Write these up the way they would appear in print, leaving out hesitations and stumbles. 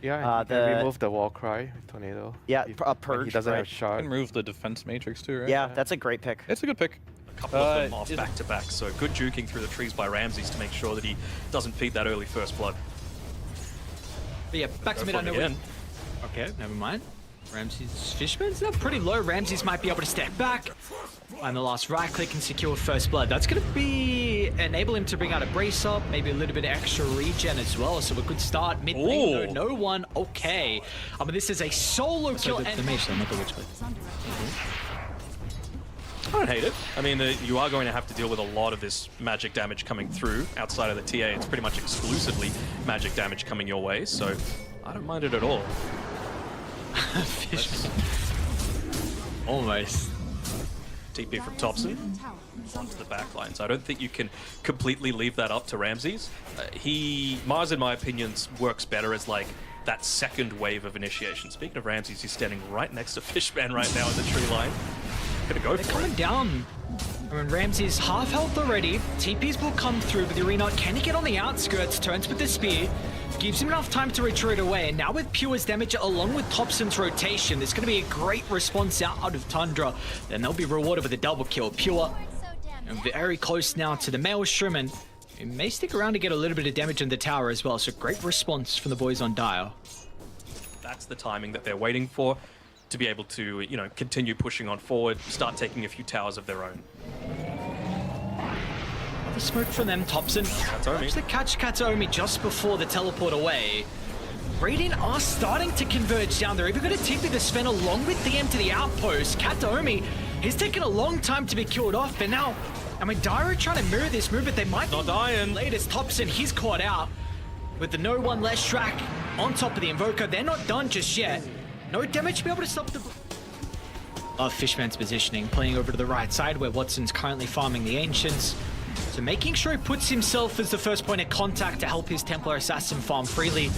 Yeah, he can remove the wall cry tornado. Yeah, a when purge. he doesn't right? have shot. Can remove the defense matrix too, right? Yeah, that's a great pick. It's a good pick. A couple of them off back to back, so good juking through the trees by Ramses to make sure that he doesn't feed that early first blood. But yeah, back to mid. I know. Okay, never mind. Ramses Fishman's now pretty low. Ramses might be able to step back. And the last right click and secure first blood. That's going to enable him to bring out a brace up, maybe a little bit of extra regen as well. So a good start. Mid lane, no one. Okay. I mean, this is a solo kill. The mage, not the witch blade. I don't hate it. I mean, you are going to have to deal with a lot of this magic damage coming through. Outside of the TA, it's pretty much exclusively magic damage coming your way, so I don't mind it at all. Fishman. Almost. TP from Thompson onto the back line. So I don't think you can completely leave that up to Ramses. Mars, in my opinion, works better as like that second wave of initiation. Speaking of Ramses, he's standing right next to Fishman right now in the tree line. Gonna go They're for coming it. down. I mean, Ramses half health already. TPs will come through, but the arena, can he get on the outskirts? Turns with the spear. Gives him enough time to retreat away, and now with Pure's damage along with Thompson's rotation, there's going to be a great response out of Tundra. Then they'll be rewarded with a double kill. Pure very close now to the Maelstrom, and he may stick around to get a little bit of damage in the tower as well. So great response from the boys on Dire. That's the timing that they're waiting for to be able to, you know, continue pushing on forward, start taking a few towers of their own. The smoke from them, Thompson. Actually catch Kataomi just before the teleport away. Radiant are starting to converge down. They're even going to TP the Sven along with DM to the outpost. Kataomi, he's taken a long time to be killed off, but now, I mean, Dire are trying to mirror this move, but they might not dying. Latest Thompson, he's caught out with the no one less track on top of the Invoker. They're not done just yet. No damage to be able to stop the... Love Fishman's positioning, playing over to the right side where Watson's currently farming the Ancients. So making sure he puts himself as the first point of contact to help his Templar Assassin farm freely.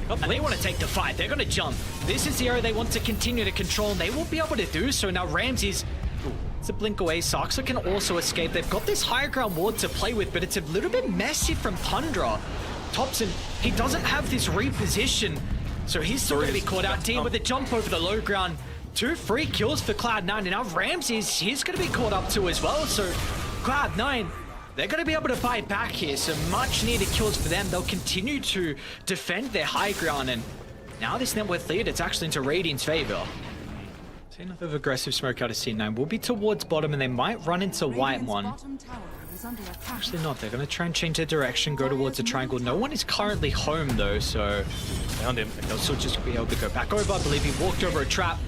And they want to take the fight. They're going to jump. This is the area they want to continue to control, and they won't be able to do so. Now Ramses, it's a blink away. Saxa can also escape. They've got this higher ground ward to play with, but it's a little bit messy from Tundra. Thompson, he doesn't have this reposition, so he's still going to be caught out. Team with a jump over the low ground. 2 free kills for Cloud9, and now Ramses, he's going to be caught up too as well. So Cloud9, they're going to be able to fight back here. Some much needed kills for them. They'll continue to defend their high ground, and now this net worth lead, it's actually into Radiant's favor. See enough of aggressive smoke out of C9. Will be towards bottom, and they might run into white one. Actually not. They're going to try and change their direction, go towards the triangle. No one is currently home though, so Found him. they'll still just be able to go back over. I believe he walked over a trap,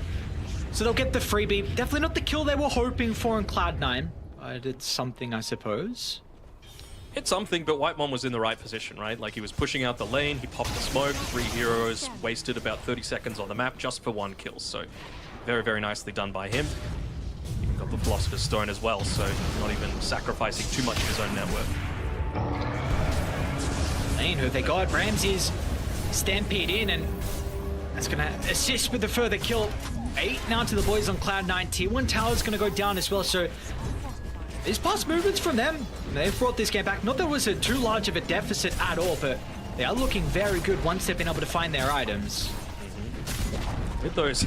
so they'll get the freebie. Definitely not the kill they were hoping for on Cloud9. But it's something, I suppose. It's something, but Whitemon was in the right position, right? Like, he was pushing out the lane, he popped the smoke, 3 heroes, wasted about 30 seconds on the map just for 1 kill. So very, very nicely done by him. Even got the Philosopher's Stone as well, so not even sacrificing too much of his own network. Lane, who they got, Ramses stampede in, and that's going to assist with the further kill. 8 now to the boys on Cloud9. T1 Tower's going to go down as well, so these past movements from them, they've brought this game back. Not that it was too large of a deficit at all, but they are looking very good once they've been able to find their items. With those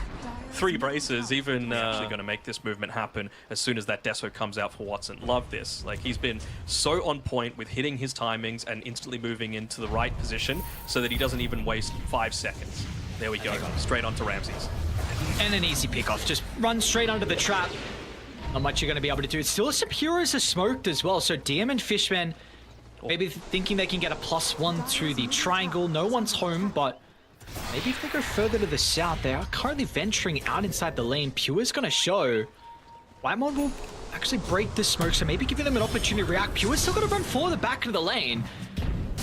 3 braces, even actually going to make this movement happen as soon as that Deso comes out for Watson. Love this. Like, he's been so on point with hitting his timings and instantly moving into the right position so that he doesn't even waste 5 seconds. There we go, straight onto Ramses. And an easy pickoff, just run straight under the trap. Not much you're going to be able to do. Still some heroes are smoked as well, so DM and Fishman maybe thinking they can get a +1 to the triangle. No one's home, but maybe if they go further to the south, they are currently venturing out inside the lane. Pure's going to show. Whitemon will actually break the smoke, so maybe giving them an opportunity to react. Pure's still going to run for the back of the lane.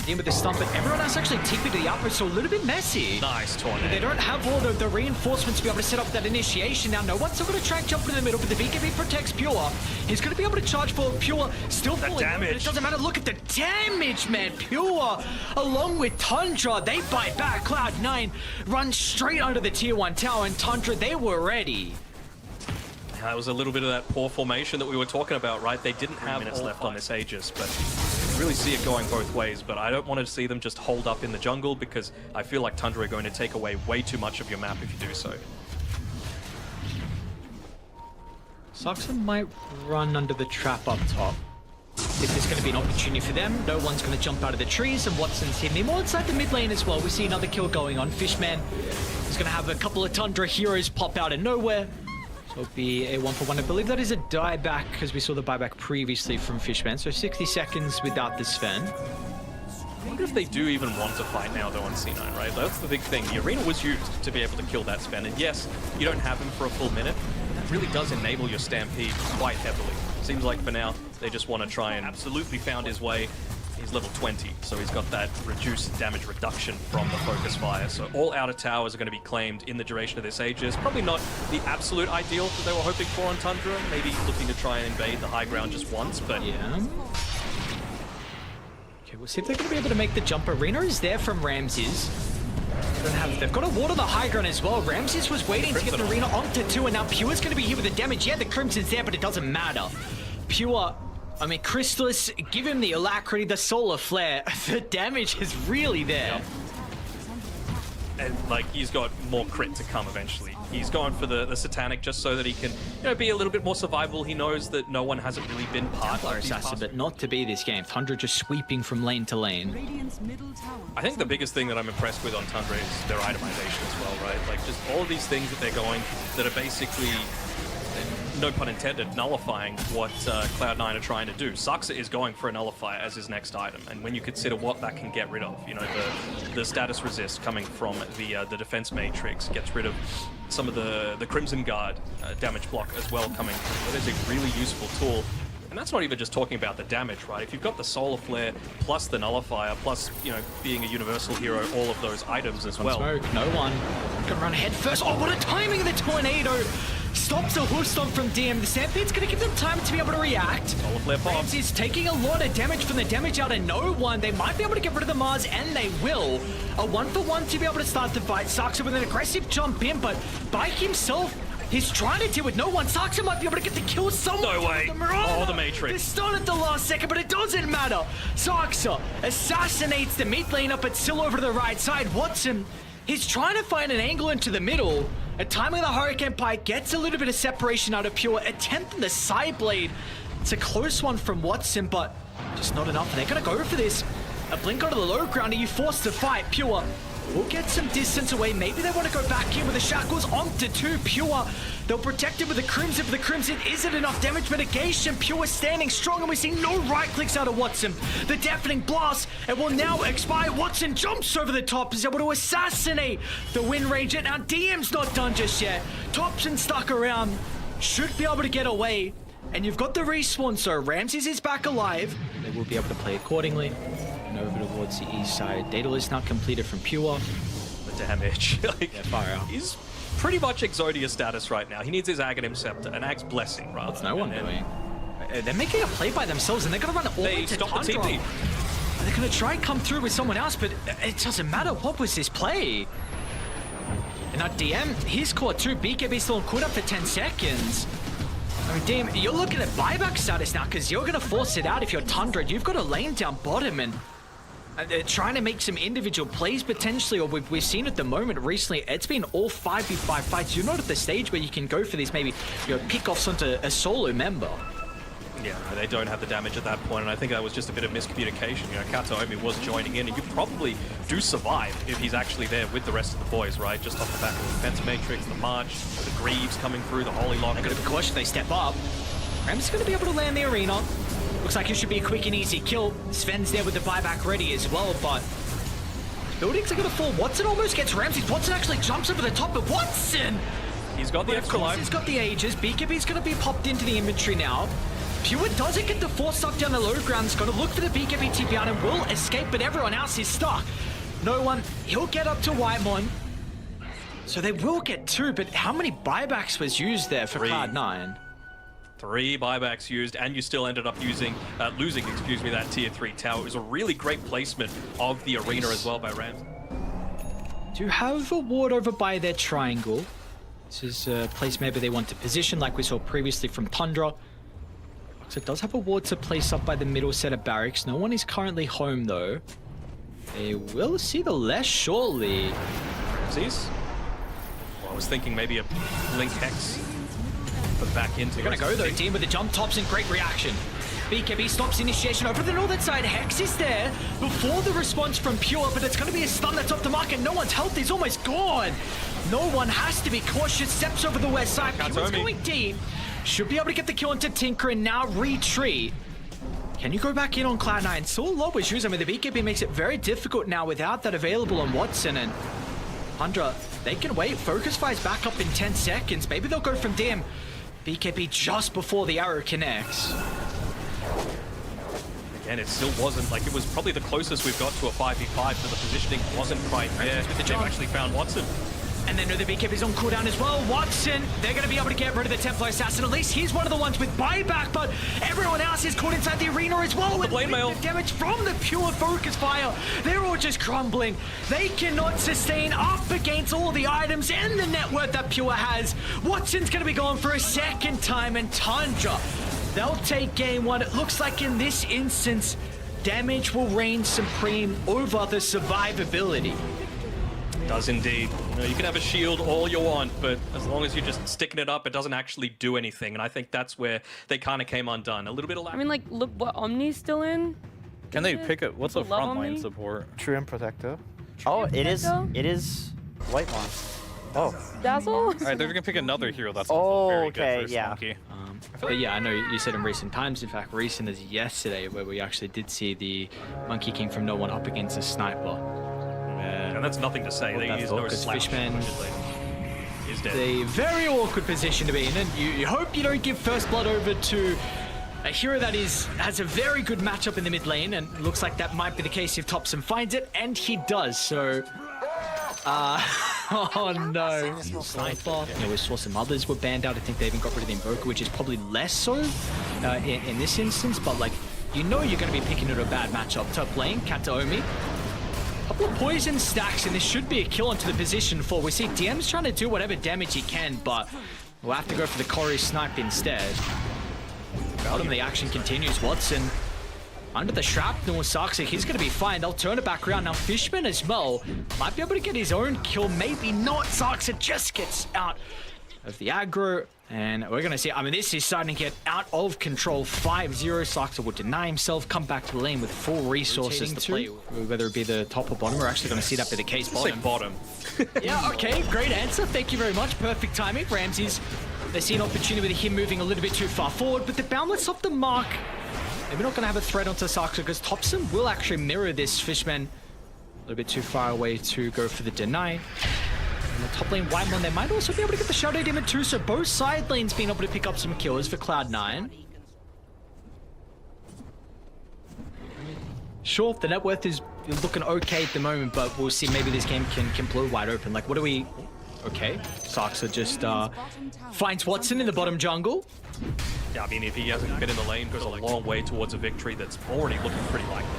In with the stump, but everyone else actually TP'd to the outpost, so a little bit messy. Nice tornado. They don't have all the reinforcements to be able to set up that initiation. Now, no one's still going to try and jump in the middle, but the BKB protects Pure. He's going to be able to charge for Pure, still falling. Damage. It doesn't matter. Look at the damage, man. Pure, along with Tundra, they bite back. Cloud9 runs straight under the tier 1 tower, and Tundra, they were ready. That was a little bit of that poor formation that we were talking about, right? They didn't have minutes left on this Aegis, but really see it going both ways, but I don't want to see them just hold up in the jungle because I feel like Tundra are going to take away way too much of your map if you do so. Saxon might run under the trap up top. If there's going to be an opportunity for them, no one's going to jump out of the trees, and Watson's hidden him more inside the mid lane as well. We see another kill going on. Fishman is going to have a couple of Tundra heroes pop out of nowhere. So it'll be a 1-for-1. I believe that is a dieback, because we saw the buyback previously from Fishman. So 60 seconds without the Sven. I wonder if they do even want to fight now, though, on C9, right? That's the big thing. The arena was used to be able to kill that Sven, and yes, you don't have him for a full minute. That really does enable your Stampede quite heavily. Seems like for now, they just want to try and absolutely found his way. He's level 20, so he's got that reduced damage reduction from the focus fire. So all outer towers are going to be claimed in the duration of this Aegis. Probably not the absolute ideal that they were hoping for on Tundra. Maybe looking to try and invade the high ground just once, but... Yeah. Okay, we'll see if they're going to be able to make the jump. Arena is there from Ramses. They've got a ward on the high ground as well. Ramses was waiting to get an arena onto 2, and now Pure's going to be here with the damage. Yeah, the Crimson's there, but it doesn't matter. Pure, I mean, Crystallis, give him the Alacrity, the Solar Flare. The damage is really there. Yep. And, like, he's got more crit to come eventually. He's going for the Satanic just so that he can, you know, be a little bit more survivable. He knows that no one hasn't really been part of these assassin, but not to be this game. Tundra just sweeping from lane to lane. I think the biggest thing that I'm impressed with on Tundra is their itemization as well, right? Like, just all of these things that they're going that are basically, no pun intended, nullifying what Cloud9 are trying to do. Saxa is going for a nullifier as his next item, and when you consider what that can get rid of, you know, the status resist coming from the defense matrix gets rid of some of the Crimson Guard damage block as well coming through. That is a really useful tool. And that's not even just talking about the damage, right? If you've got the Solar Flare, plus the Nullifier, plus, you know, being a universal hero, all of those items as well. Smoke, no one can run head first. Oh, what a timing of the tornado! Stops a hoof stomp from DM. The Stampede's going to give them time to be able to react. Solar Flare pops. Ramsey's taking a lot of damage from the damage out of no one. They might be able to get rid of the Mars, and they will. A 1-for-1 to be able to start the fight. Saxa with an aggressive jump in, but by himself, he's trying to deal with no one. Saxa might be able to get the kill somewhere. No way. Oh, the Matrix. They started the last second, but it doesn't matter. Saxa assassinates the mid laner, but still over to the right side. Watson, he's trying to find an angle into the middle. A timing of the Hurricane Pike gets a little bit of separation out of Pure. A 10th in the side blade. It's a close one from Watson, but just not enough. They're going to go for this. A blink onto the low ground. Are you forced to fight? Pure will get some distance away. Maybe they want to go back in with the shackles onto 2. Pure, they'll protect it with the Crimson. For the Crimson, is it enough damage mitigation? Pure standing strong, and we're seeing no right clicks out of Watson. The deafening blast, it will now expire. Watson jumps over the top, is able to assassinate the Wind Ranger. Now DM's not done just yet. Thompson stuck around, should be able to get away. And you've got the respawn, so Ramses is back alive. They will be able to play accordingly. And over towards the east side. Daedalus now completed from Pure. The damage. Like, yeah, fire out. He's pretty much Exodia status right now. He needs his Aghanim Scepter, an Axe Blessing, rather. What's no one doing? They're making a play by themselves, and they're going to run all into Tundra. The TP. They're going to try and come through with someone else, but it doesn't matter. What was this play? And now DM, he's caught 2. BKB still on cooldown for 10 seconds. I mean, DM, you're looking at buyback status now, because you're going to force it out if you're Tundra. You've got a lane down bottom, and they're trying to make some individual plays potentially, or we've seen at the moment recently, it's been all 5v5 fights. You're not at the stage where you can go for these, maybe, you know, pick-offs onto a solo member. Yeah, no, they don't have the damage at that point, and I think that was just a bit of miscommunication. You know, Kataomi was joining in, and you probably do survive if he's actually there with the rest of the boys, right? Just off the back of the defense matrix, the March, the Greaves coming through, the Holy Lock. They're going to be cautious, they step up. Ram's is going to be able to land the arena. Looks like it should be a quick and easy kill. Sven's there with the buyback ready as well, but buildings are going to fall. Watson almost gets Ramses. Watson actually jumps over the top of Watson. He's got the extra life. He's got the Aegis. BKB's going to be popped into the inventory now. Pure doesn't get the force stuck down the low ground. He's going to look for the BKB TP out and will escape, but everyone else is stuck. No one. He'll get up to Whitemon. So they will get 2, but how many buybacks was used there for Cloud9? 3 buybacks used, and you still ended up losing that tier 3 tower. It was a really great placement of the arena as well by Rams. Do you have a ward over by their triangle? This is a place maybe they want to position, like we saw previously from Tundra. So it does have a ward to place up by the middle set of barracks. No one is currently home though. They will see the less shortly. Ramses? Well, I was thinking maybe a Blink Hex for back into. They're gonna go though, team with the jump tops and great reaction. BKB stops initiation over the northern side. Hex is there before the response from Pure, but it's going to be a stun that's off the mark, and no one's health is almost gone. No one has to be cautious. Steps over the west side. Pure's going deep. Should be able to get the kill into Tinker and now retreat. Can you go back in on Cloud9? Still low issues. I mean, the BKB makes it very difficult now without that available on Watson, and TUNDRA, they can wait. Focus Fire's back up in 10 seconds. Maybe they'll go from DM. BKB just before the arrow connects. Again, it still wasn't, like, it was probably the closest we've got to a 5v5, so the positioning wasn't quite there. But they've actually found Watson. And then the BKB's on cooldown as well. Watson, they're going to be able to get rid of the Templar Assassin. At least he's one of the ones with buyback, but everyone else is caught inside the arena as well. The blade mail. The damage from the Pure Focus Fire. They're all just crumbling. They cannot sustain up against all the items and the net worth that Pure has. Watson's going to be going for a second time, and TUNDRA, they'll take game one. It looks like in this instance, damage will reign supreme over the survivability. Does indeed. You can have a shield all you want, but as long as you're just sticking it up, it doesn't actually do anything. And I think that's where they kind of came undone. A little bit of lack. I mean, like, look what Omni's still in. Can they pick it? What's the Love frontline Omni? support? True and Protector. Oh, it Protector? is White One. Oh. Dazzle? All right, they're gonna pick another hero that's Oh, also very okay, good for yeah. Monkey. But yeah, I know you said in recent times. In fact, recent as yesterday, where we actually did see the Monkey King from no one up against a sniper. And that's nothing to say. They use no Because slouch. Fishman Is dead. a very awkward position to be in, and you hope you don't give first blood over to a hero that has a very good matchup in the mid lane, and it looks like that might be the case if Topson finds it, and he does. So, oh no, Sniper. You know, we saw some others were banned out. I think they even got rid of the Invoker, which is probably less so in this instance. But like, you know, you're going to be picking into a bad matchup. Top lane, Kataomi. Couple of poison stacks, and this should be a kill onto the position 4. We see DM's trying to do whatever damage he can, but we'll have to go for the Corey snipe instead. Bottom, the action continues. Watson under the shrapnel. Saxa, he's going to be fine. They'll turn it back around. Now Fishman as well might be able to get his own kill. Maybe not. Saxa just gets out of the aggro. And we're going to see, I mean, this is starting to get out of control. 5-0, Saxa will deny himself, come back to the lane with full resources to play. Whether it be the top or bottom, we're actually going to see that be the case. Bottom. Yeah, okay, great answer. Thank you very much. Perfect timing. Ramses, they see an opportunity with him moving a little bit too far forward, but the boundless off the mark. Maybe not going to have a threat onto Saxa because Topson will actually mirror this. Fishman a little bit too far away to go for the deny. In the top lane, White One, they might also be able to get the Shadow Demon too, so both side lanes being able to pick up some kills for Cloud9. Sure, the net worth is looking okay at the moment, but we'll see maybe this game can blow wide open. Like, what do we... Okay, Saxa just finds Watson in the bottom jungle. Yeah, I mean, if he hasn't been in the lane, goes a long way towards a victory that's already looking pretty likely.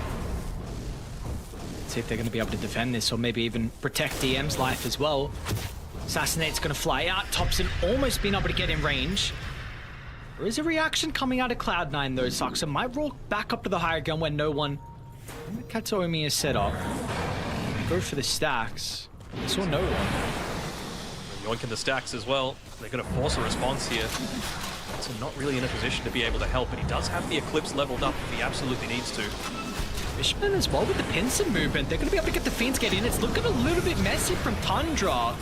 See if they're going to be able to defend this, or maybe even protect DM's life as well. Assassinate's going to fly out. Topson almost been able to get in range. There is a reaction coming out of Cloud9 though. Saxa might roll back up to the higher gun when no one... Kataomi is set up. Go for the stacks. I saw no one. Yoinking the stacks as well. They're going to force a response here. So not really in a position to be able to help, but he does have the Eclipse leveled up if he absolutely needs to. Fishman as well with the Pinson movement. They're going to be able to get the Fiends get in. It's looking a little bit messy from TUNDRA.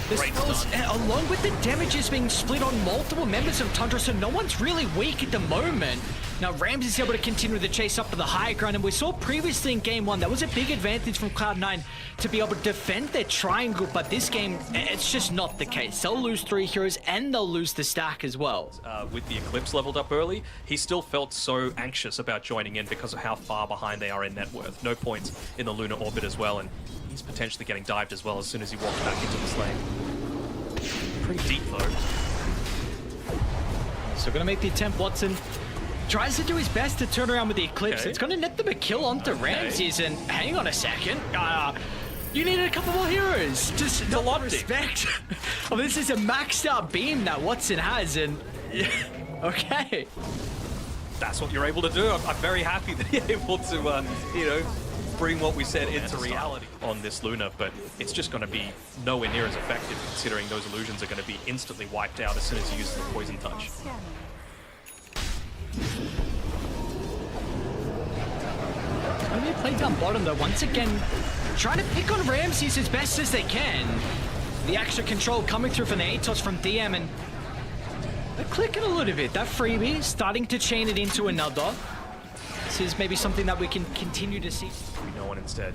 The spells, along with the damages being split on multiple members of TUNDRA, so no one's really weak at the moment. Now Rams is able to continue the chase up to the high ground, and we saw previously in game 1, that was a big advantage from Cloud9 to be able to defend their triangle, but this game, it's just not the case. They'll lose 3 heroes, and they'll lose the stack as well. With the Eclipse leveled up early, he still felt so anxious about joining in because of how far behind they are in net worth. No points in the lunar orbit as well, and he's potentially getting dived as well as soon as he walks back into this lane. Pretty deep though. So gonna make the attempt. Watson tries to do his best to turn around with the Eclipse. Okay. It's gonna net them a kill onto Ramses, and hang on a second. You needed a couple more heroes. Just a lot of respect. Oh, this is a maxed out beam that Watson has, and okay. that's what you're able to do. I'm very happy that you're able to, you know, bring what we said into reality on this Luna, but it's just going to be nowhere near as effective considering those illusions are going to be instantly wiped out as soon as he uses the poison touch. Going to be played down bottom though, once again, trying to pick on Ramses as best as they can. The extra control coming through from the ATOS from DM, and they're clicking a little bit. That freebie starting to chain it into another. This is maybe something that we can continue to see. No one instead.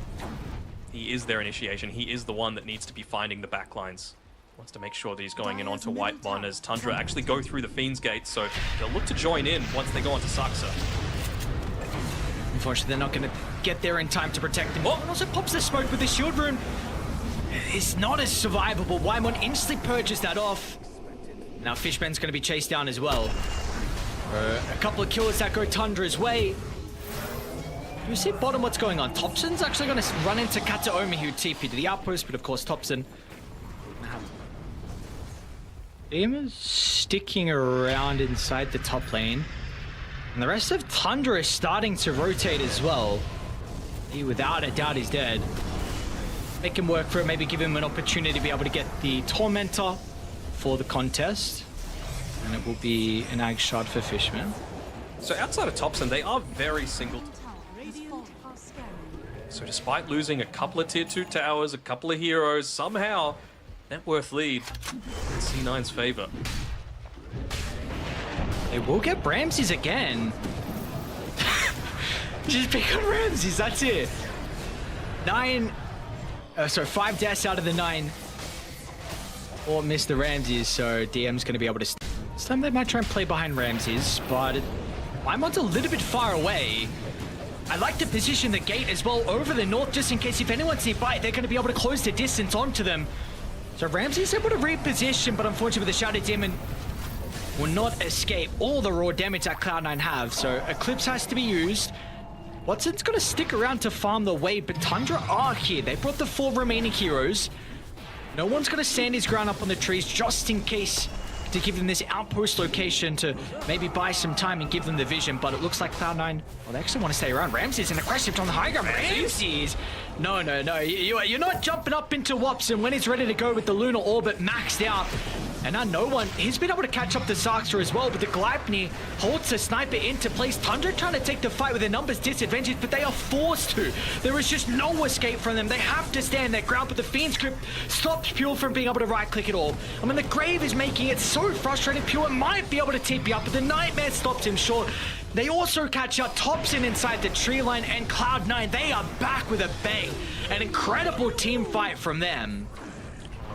He is their initiation. He is the one that needs to be finding the backlines. Wants to make sure that he's going in onto White One as Tundra actually go through the Fiend's Gate, so they'll look to join in once they go onto Saxa. Unfortunately, they're not going to get there in time to protect him. Oh, and also pops the smoke with the shield rune. It's not as survivable. Waimon instantly purges that off. Now Fishman's going to be chased down as well. A couple of kills that go Tundra's way. You see bottom what's going on. Thompson's actually going to run into Kataomi, who TP to the outpost, but of course Thompson. Demon sticking around inside the top lane. And the rest of Tundra is starting to rotate as well. He without a doubt is dead. Make him work for it, maybe give him an opportunity to be able to get the Tormentor for the contest. And it will be an ag shot for Fishman. So outside of Thompson, they are very single. So despite losing a couple of tier 2 towers, a couple of heroes, somehow net worth lead in C9's favor. They will get Ramses again. Just pick on Ramses, that's it. 5 deaths out of the 9. Or Mr. Ramses, so DM's going to be able to... This time they might try and play behind Ramses, but Waimon's a little bit far away. I like to position the gate as well over the north, just in case if anyone's nearby, they're going to be able to close the distance onto them. So Ramses able to reposition, but unfortunately with the Shattered Demon, will not escape all the raw damage that Cloud9 have. So Eclipse has to be used. Watson's going to stick around to farm the wave, but Tundra are here. They brought the 4 remaining heroes. No one's going to stand his ground up on the trees just in case to give them this outpost location to maybe buy some time and give them the vision, but it looks like Cloud9, well, they actually want to stay around. Ramses in the question on the high ground. Ramses! No. You're not jumping up into Watson when he's ready to go with the Lunar Orbit maxed out. And now no one, he's been able to catch up to Saxa as well, but the Gleipnir holds the sniper into place. Tundra trying to take the fight with a numbers disadvantage, but they are forced to. There is just no escape from them. They have to stand their ground, but the Fiend's Grip stops Pure from being able to right-click it all. I mean, the Grave is making it so frustrating. Pure might be able to TP up, but the Nightmare stops him short. They also catch up Thompson inside the tree line, and Cloud9, they are back with a bang. An incredible team fight from them.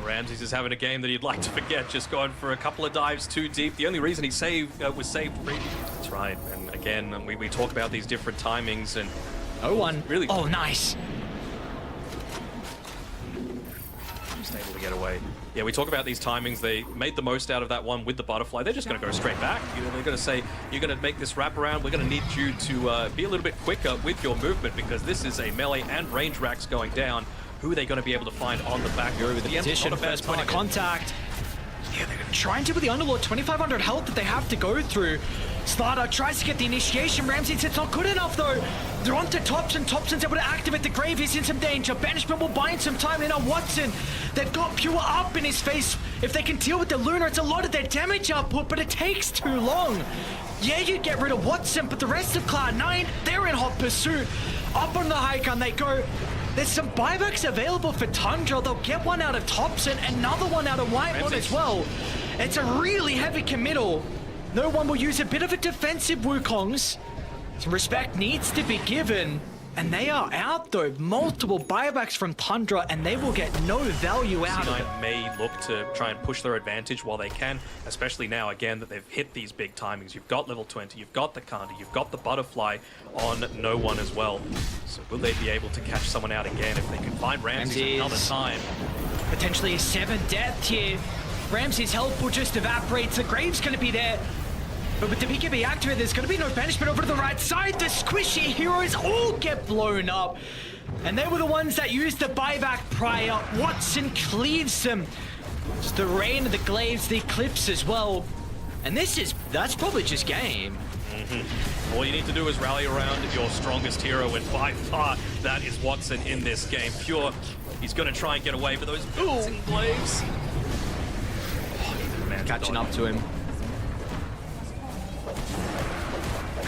Ramses is having a game that he'd like to forget, just going for a couple of dives too deep. The only reason he was saved free. That's right, and again, we talk about these different timings, and no one really. Oh, nice. Just able to get away. Yeah, we talk about these timings. They made the most out of that one with the butterfly. They're just going to go straight back. You know, they're going to say, you're going to make this wraparound. We're going to need you to be a little bit quicker with your movement because this is a melee and range racks going down. Who are they going to be able to find on the back? With the position, first point of contact. Yeah, they're trying to with the Underlord, 2,500 health that they have to go through. Slardar tries to get the initiation. Ramses, it's not good enough though. They're onto Thompson. Thompson's able to activate the Grave. He's in some danger. Banishment will buy him some time. And now Watson, they've got Pure up in his face. If they can deal with the Lunar, it's a lot of their damage output, but it takes too long. Yeah, you get rid of Watson, but the rest of Cloud9, they're in hot pursuit. Up on the high ground they go. There's some buybacks available for Tundra. They'll get one out of Thompson, another one out of Whitemon as well. It's a really heavy committal. No one will use a bit of a defensive Wukongs. Some respect needs to be given. And they are out though. Multiple buybacks from Tundra, and they will get no value out of it. C9 may look to try and push their advantage while they can, especially now again that they've hit these big timings. You've got level 20, you've got the Kanda, you've got the Butterfly on no one as well. So will they be able to catch someone out again if they can find Ramses another time? Potentially a 7th death here. Ramses' health will just evaporate. The Grave's going to be there. But with the BKB activated, there's going to be no banishment over to the right side. The squishy heroes all get blown up. And they were the ones that used the buyback prior. Watson cleaves them. It's the Rain of the Glaives, the Eclipse as well. And that's probably just game. All you need to do is rally around your strongest hero, and by far, that is Watson in this game. Pure, he's going to try and get away, but those bouncing glaives. Catching up to him.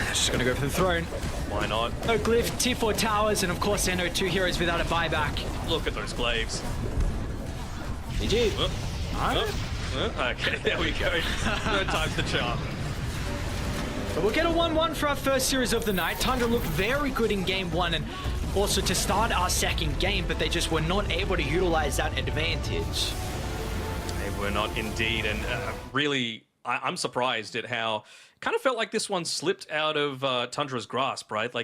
Just gonna go for the throne. Why not? No glyph, T4 towers, and of course there are no 2 heroes without a buyback. Look at those glaives. GG. Okay, there we go. Third time's the charm. But we'll get a 1-1 for our first series of the night. Tundra looked very good in game 1 and also to start our second game, but they just were not able to utilize that advantage. They were not indeed, and really, I'm surprised at how kind of felt like this one slipped out of Tundra's grasp, right? Like.